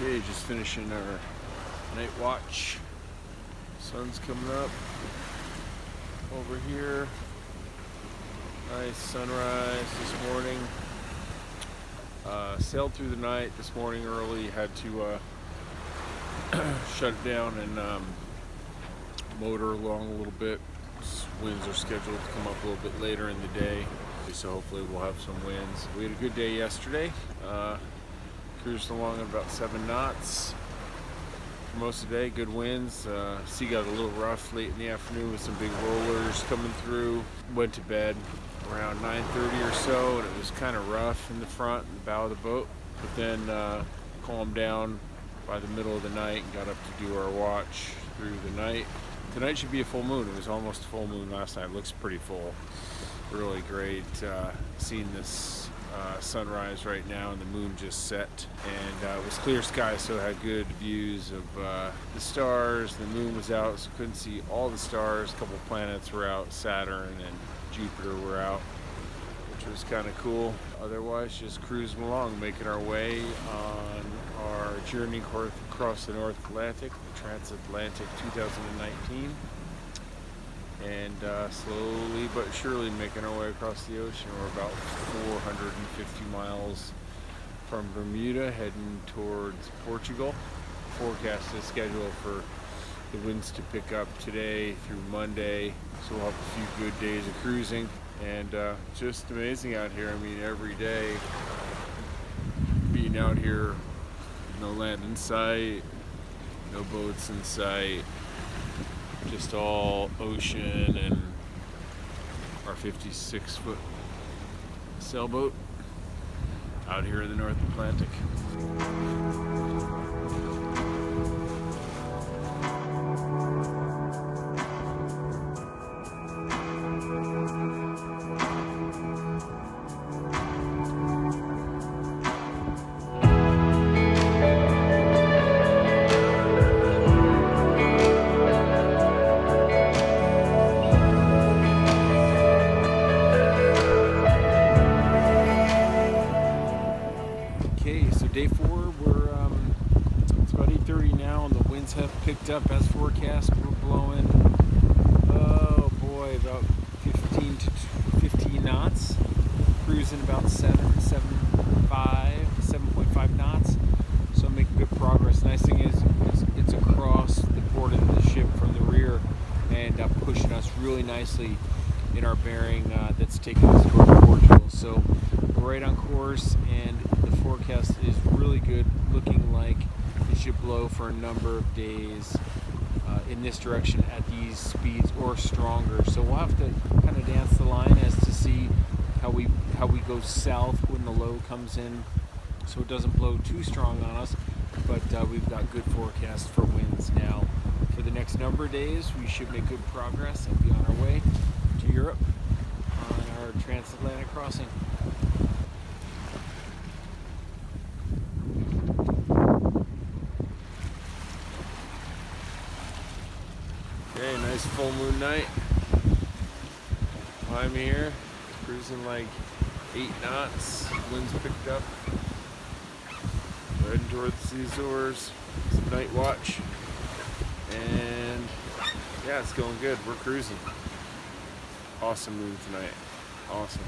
Okay, just finishing our night watch. Sun's coming up over here. Nice sunrise this morning. Sailed through the night this morning early. Had to shut it down and motor along a little bit. Winds are scheduled to come up a little bit later in the day, so hopefully we'll have some winds. We had a good day yesterday. Cruised along at about 7 knots for most of the day. Good winds. Sea got a little rough late in the afternoon with some big rollers coming through. Went to bed around 9:30 or so, and it was kind of rough in the front and the bow of the boat, but then calmed down by the middle of the night and got up to do our watch through the night. Tonight should be a full moon. It was almost a full moon last night. It looks pretty full. Really great seeing this sunrise right now, and the moon just set, and it was clear sky, so it had good views of the stars. The moon was out, so couldn't see all the stars. A couple planets were out. Saturn and Jupiter were out, which was kind of cool. Otherwise, just cruising along, making our way on our journey across the North Atlantic, the Transatlantic 2019. And slowly but surely making our way across the ocean. We're about 450 miles from Bermuda, heading towards Portugal. Forecast is scheduled for the winds to pick up today through Monday, so we'll have a few good days of cruising. And just amazing out here. I mean, every day being out here, no land in sight, no boats in sight, just all ocean and our 56-foot sailboat out here in the North Atlantic. So day 4, it's about 8:30 now, and the winds have picked up as forecast. We're blowing, oh boy, about 15 knots. Cruising about 7.5 knots. So making good progress. Nice thing is it's across the port of the ship from the rear, and pushing us really nicely in our bearing that's taking us toward Portugal. So we're right on course, and the forecast is really good, looking like it should blow for a number of days in this direction at these speeds or stronger. So we'll have to kind of dance the line as to see how we go south when the low comes in, so it doesn't blow too strong on us. But we've got good forecast for winds now. For the next number of days, we should make good progress and be on our way to Europe on our transatlantic crossing. Okay, nice full moon night. I'm here, cruising like 8 knots. Winds picked up. We're heading towards the Azores. Some night watch. And yeah, it's going good. We're cruising. Awesome moon tonight. Awesome.